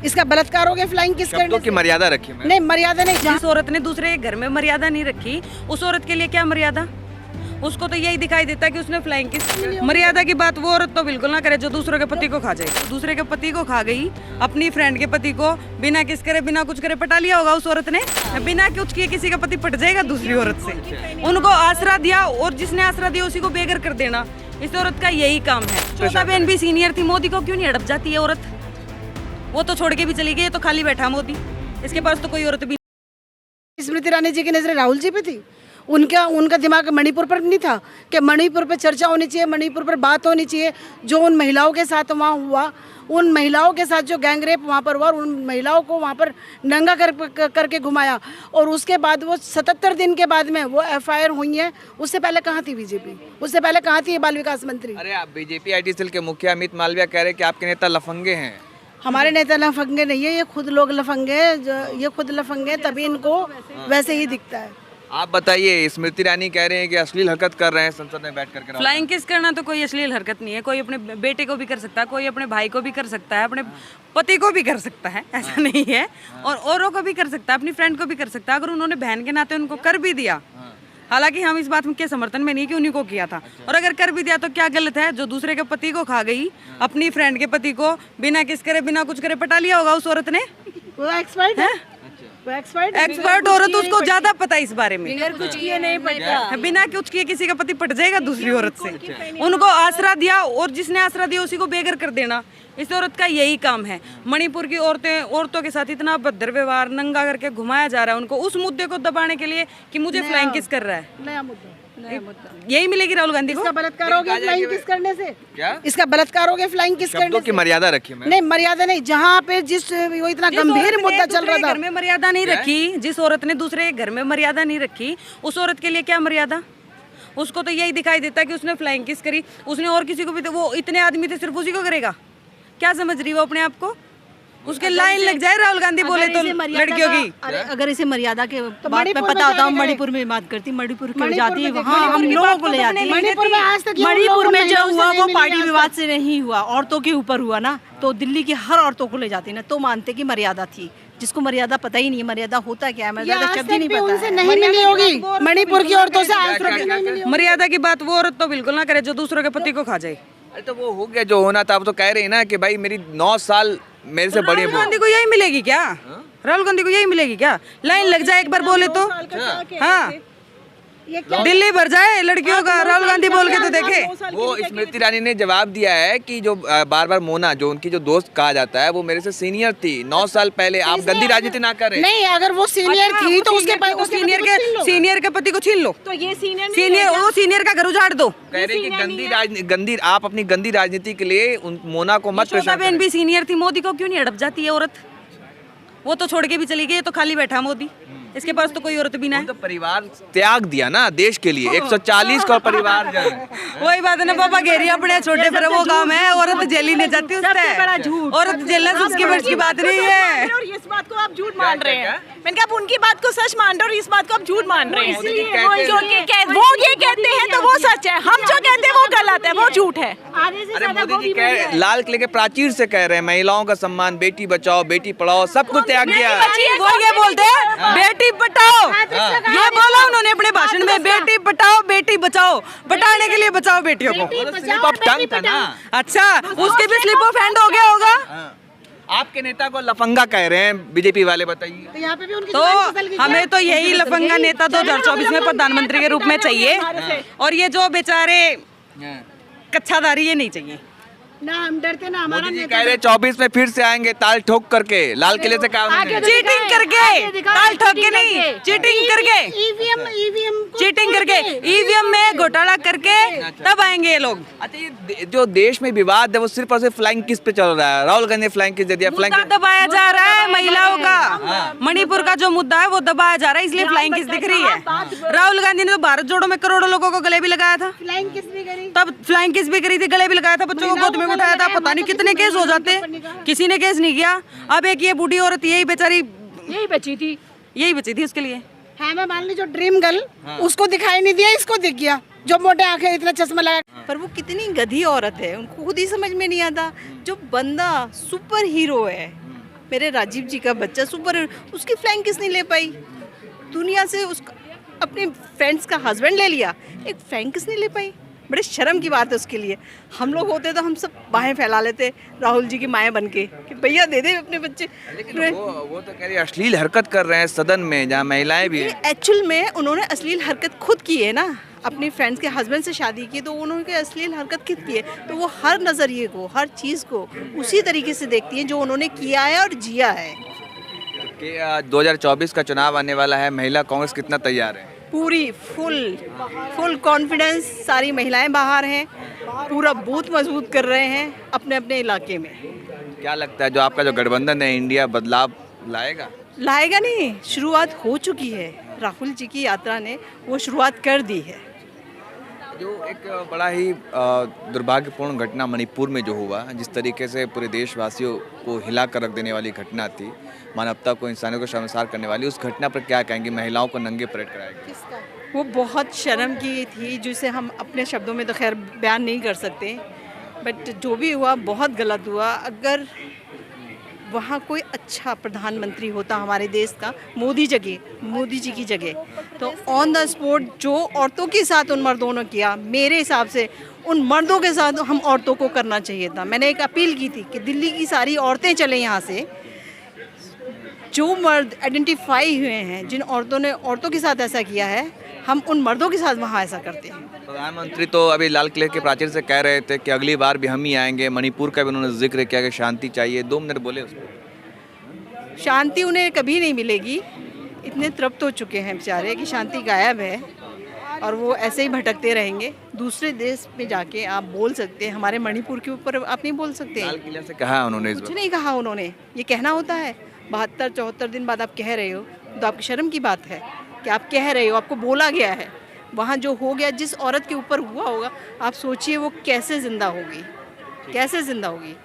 इसका बलात्कार हो गया फ्लाइंग किस करने शब्दों की से? मर्यादा रखी मैम। नहीं मर्यादा नहीं। जिस औरत ने दूसरे के घर में मर्यादा नहीं रखी, उस औरत के लिए क्या मर्यादा? उसको तो यही दिखाई देता है कि उसने फ्लाइंग किस। मर्यादा की बात वो औरत तो बिल्कुल ना करे जो दूसरों के पति को खा जाए। दूसरे के पति को खा गई, अपनी फ्रेंड के पति को बिना किस करे बिना कुछ करे पटा लिया होगा उस औरत ने। बिना कुछ किए किसी का पति पट जाएगा दूसरी औरत से? उनको आसरा दिया और जिसने आसरा दिया उसी को बेघर कर देना, इस औरत का यही काम है। छोटा बहन भी सीनियर थी, मोदी को क्यों नहीं हड़प जाती है औरत? वो तो छोड़ के भी चली गई, तो खाली बैठा मोदी, इसके पास तो कोई औरत भी। स्मृति ईरानी जी की नजर राहुल जी पे थी। उनका दिमाग मणिपुर पर नहीं था कि मणिपुर पे चर्चा होनी चाहिए, मणिपुर पर बात होनी चाहिए। जो उन महिलाओं के साथ वहाँ हुआ, उन महिलाओं के साथ जो गैंगरेप वहाँ पर हुआ, उन महिलाओं को वहाँ पर नंगा करके घुमाया, और उसके बाद वो 77 दिन के बाद में वो FIR हुई है। उससे पहले कहाँ थी बीजेपी? उससे पहले कहाँ थी बाल विकास मंत्री? अरे आप बीजेपी IT सेल के मुखिया अमित मालविया कह रहे हैं कि आपके नेता लफंगे हैं। हमारे नेता लफंगे नहीं है, ये खुद लोग लफंगे हैं। ये खुद लफंगे हैं, तभी इनको वैसे ही दिखता है। आप बताइए, स्मृति ईरानी कह रहे हैं कि अश्लील हरकत कर रहे हैं संसद में बैठ करके। फ्लाइंग किस करना तो कोई अश्लील हरकत नहीं है। कोई अपने बेटे को भी कर सकता है, कोई अपने भाई को भी कर सकता है, अपने पति को भी कर सकता है, ऐसा नहीं है। और औरों को भी कर सकता है, अपनी फ्रेंड को भी कर सकता है, अगर उन्होंने बहन के नाते उनको कर भी दिया। हालांकि हम इस बात के समर्थन में नहीं कि उन्हीं को किया था, और अगर कर भी दिया तो क्या गलत है? जो दूसरे के पति को खा गई, अपनी फ्रेंड के पति को बिना किस करे बिना कुछ करे पटा लिया होगा उस औरत ने। वो एक्सपर्ट है, वो एक्सपर्ट औरत, उसको ज्यादा पता है इस बारे में। बिना कुछ किए नहीं पड़ता। बिना कुछ किए किसी का पति पट जाएगा दूसरी औरत से? उनको आसरा दिया और जिसने आसरा दिया उसी को बेघर कर देना, इस औरत का यही काम है। मणिपुर की औरतों के साथ इतना भद्र व्यवहार, नंगा करके घुमाया जा रहा है उनको, उस मुद्दे को दबाने के लिए कि मुझे फ्लाइंग किस कर रहा है। नया मुद्दा। यही मिलेगी राहुल गांधी को। इसका बलात्कार हो गया फ्लाइंग किस करने से? क्या? इसका बलात्कार हो गया फ्लाइंग किस करने शब्दों की से? मर्यादा रखी मैम। नहीं मर्यादा नहीं। जहाँ पे जिस वो इतना गंभीर मुद्दा चल रहा था, घर में मर्यादा नहीं रखी, जिस औरत ने दूसरे घर में मर्यादा नहीं रखी, उस औरत के लिए क्या मर्यादा? उसको तो यही दिखाई देता है कि उसने फ्लाइंग किस करी, उसने और किसी को भी, तो वो इतने आदमी थे सिर्फ उसी को करेगा? क्या समझ रही वो अपने आप को? उसके लाइन लग जाए राहुल गांधी बोले तो लड़कियों की। अरे अगर इसे मर्यादा के बात में पता होता, हम मणिपुर में बात करती, मणिपुर क्यों जाती, वहाँ हम लोगों को ले जाती। मणिपुर में आज तक मणिपुर में जो हुआ वो पार्टी विवाद से नहीं हुआ, औरतों के ऊपर हुआ ना, तो दिल्ली की हर औरतों को ले जाती ना, तो मानते कि मर्यादा थी। जिसको मर्यादा पता ही नहीं है, मर्यादा होता क्या है, मर्यादा शब्द ही नहीं पता उनसे है। नहीं मिली होगी मणिपुर की औरतों से आज तक नहीं मिली। मर्यादा की बात वो औरत तो बिल्कुल ना करे जो दूसरों के पति को खा जाए। अरे तो वो हो गया जो होना था। अब तो कह रहे हैं ना कि भाई मेरी 9 साल मेरे से बड़ी राहुल गांधी को यही मिलेगी क्या? राहुल गांधी को यही मिलेगी क्या? लाइन लग जाए एक बार बोले तो। हाँ, दिल्ली भर जाए लड़कियों का, राहुल गांधी बोल के तो देखे। वो स्मृति ईरानी ने जवाब दिया है कि जो बार बार मोना, जो उनकी जो दोस्त कहा जाता है, वो मेरे से सीनियर थी 9 साल पहले। आप गंदी राजनीति ना करें। नहीं, अगर वो सीनियर थी तो उसके सीनियर के पति को छीन लो, तो ये सीनियर वो सीनियर का घर उजाड़ दो। कह रहे कि गंदी आप अपनी गंदी राजनीति के लिए मोना को मत श्वेता बहन भी सीनियर थी, मोदी को क्यों नहीं हड़प जाती है औरत? वो तो छोड़ के भी चली गई, तो खाली बैठा मोदी, इसके पास तो कोई औरत भी ना है। तो परिवार त्याग दिया ना देश के लिए, 140 का परिवार वही बात है ना, पापा घेरी अपने छोटे पर वो काम है, औरत जेल ही नहीं जाती उससे। औरत जेलना से उसकी वर्ष की बात नहीं है। और इस बात को आप झूठ मान रहे हैं। मैंने कहा आप उनकी बात को सच मान रहे हैं और इस बात को आप झूठ मान रहे हैं। वो ये कहते हैं तो वो सच है, हम जो कहते हैं वो गलत है, वो झूठ है। अरे मोदी जी कह लाल किले के प्राचीर से कह रहे हैं महिलाओं का सम्मान, बेटी बचाओ बेटी पढ़ाओ, सब कुछ त्याग दिया। वो ये बोलते हैं बेटी पढ़ाओ, ये बोला उन्होंने अपने भाषण में, बेटी पढ़ाओ बेटी बचाओ, पढ़ाने के लिए बचाओ बेटियों को। स्लिप ऑफ टंग था ना। अच्छा, उसके भी स्लिप ऑफ हैंड हो गया होगा। आपके नेता को लफंगा कह रहे हैं बीजेपी वाले, बताइए। तो यहाँ पे भी उनकी तो हमें तो यही लफंगा नेता 2024 में प्रधानमंत्री के रूप में चाहिए, और ये जो बेचारे कच्छादारी ये नहीं चाहिए ना। हम डरते ना हमारा मोदी जी कह रहे 24 में फिर से आएंगे ताल ठोक करके। लाल किले से कहा उन्होंने। चीटिंग करके, ताल ठोक के नहीं, चीटिंग करके, ईवीएम चीटिंग करके, ईवीएम में घोटाला करके तब आएंगे ये लोग। अच्छा, ये जो देश में विवाद है वो सिर्फ और सिर्फ फ्लाइंग किस पे चल रहा है? राहुल गांधी ने फ्लाइंग किस दे दिया? मुद्दा दबाया जा रहा है महिलाओं का, मणिपुर का जो मुद्दा है वो दबाया जा रहा है, इसलिए फ्लाइंग किस दिख रही है। राहुल गांधी ने तो भारत जोड़ो में करोड़ों लोगों को गले भी लगाया था, फ्लाइंग किस भी करी, तब फ्लाइंग किस भी करी थी, गले भी लगाया था, बच्चों को गोद में उठाया था, पता नहीं कितने केस हो जाते, किसी ने केस नहीं किया। अब एक ये बूढ़ी औरत यही बेचारी यही बची थी उसके लिए। है मैं मान ली जो ड्रीम गर्ल, उसको दिखाई नहीं दिया, इसको दिख गया, जो मोटे आंखें इतना चश्मा लगा। पर वो कितनी गधी औरत है, उनको खुद ही समझ में नहीं आता। जो बंदा सुपर हीरो है मेरे राजीव जी का बच्चा सुपर हीरो, उसकी फ्लैंक किस नहीं ले पाई? दुनिया से उसका अपने फ्रेंड्स का हस्बैंड ले लिया, एक फ्लैंक किस नहीं ले पाई? बड़े शर्म की बात है उसके लिए। हम लोग होते तो हम सब बाहें फैला लेते राहुल जी की माएँ बन के कि भैया दे दे अपने बच्चे। लेकिन वो तो कह रही है अश्लील हरकत कर रहे हैं सदन में, जहाँ महिलाएं भी हैं। एक्चुअल में उन्होंने अश्लील हरकत खुद की है ना, अपने फ्रेंड्स के हस्बैंड से शादी की, तो उन्होंने अश्लील हरकत खुद की है, तो वो हर नज़रिए को, हर चीज़ को उसी तरीके से देखती है जो उन्होंने किया है और जिया है। कि 2024 का चुनाव आने वाला है, महिला कांग्रेस कितना तैयार है? पूरी फुल कॉन्फिडेंस, सारी महिलाएं बाहर हैं, पूरा बूथ मजबूत कर रहे हैं अपने अपने इलाके में। क्या लगता है जो आपका जो गठबंधन है इंडिया बदलाव लाएगा? लाएगा नहीं, शुरुआत हो चुकी है, राहुल जी की यात्रा ने वो शुरुआत कर दी है। जो एक बड़ा ही दुर्भाग्यपूर्ण घटना मणिपुर में जो हुआ, जिस तरीके से पूरे देशवासियों को हिला कर रख देने वाली घटना थी, मानवता को, इंसानियों को शर्मसार करने वाली, उस घटना पर क्या कहेंगे? महिलाओं को नंगे परेड कराया गया। वो बहुत शर्म की थी, जिसे हम अपने शब्दों में तो खैर बयान नहीं कर सकते, बट जो भी हुआ बहुत गलत हुआ। अगर वहाँ कोई अच्छा प्रधानमंत्री होता हमारे देश का, मोदी जी की जगह, तो ऑन द स्पॉट जो औरतों के साथ उन मर्दों ने किया, मेरे हिसाब से उन मर्दों के साथ हम औरतों को करना चाहिए था। मैंने एक अपील की थी कि दिल्ली की सारी औरतें चलें यहाँ से, जो मर्द आइडेंटिफाई हुए हैं, जिन औरतों ने औरतों के साथ ऐसा किया है, हम उन मर्दों के साथ वहाँ ऐसा करते हैं। प्रधानमंत्री तो अभी लाल किले के प्राचीर से कह रहे थे कि अगली बार भी हम ही आएंगे। मणिपुर का भी उन्होंने जिक्र किया कि शांति चाहिए। 2 मिनट बोले उसको। शांति उन्हें कभी नहीं मिलेगी, इतने तृप्त हो चुके हैं बेचारे कि शांति गायब है और वो ऐसे ही भटकते रहेंगे। दूसरे देश में जाके आप बोल सकते हैं, हमारे मणिपुर के ऊपर आप नहीं बोल सकते। लाल किले से कहा उन्होंने इस कुछ बार। नहीं कहा उन्होंने, ये कहना होता है। 72-74 दिन बाद आप कह रहे हो तो आपकी शर्म की बात है कि आप कह रहे हो, आपको बोला गया है। वहाँ जो हो गया, जिस औरत के ऊपर हुआ होगा, आप सोचिए वो कैसे जिंदा होगी, कैसे जिंदा होगी।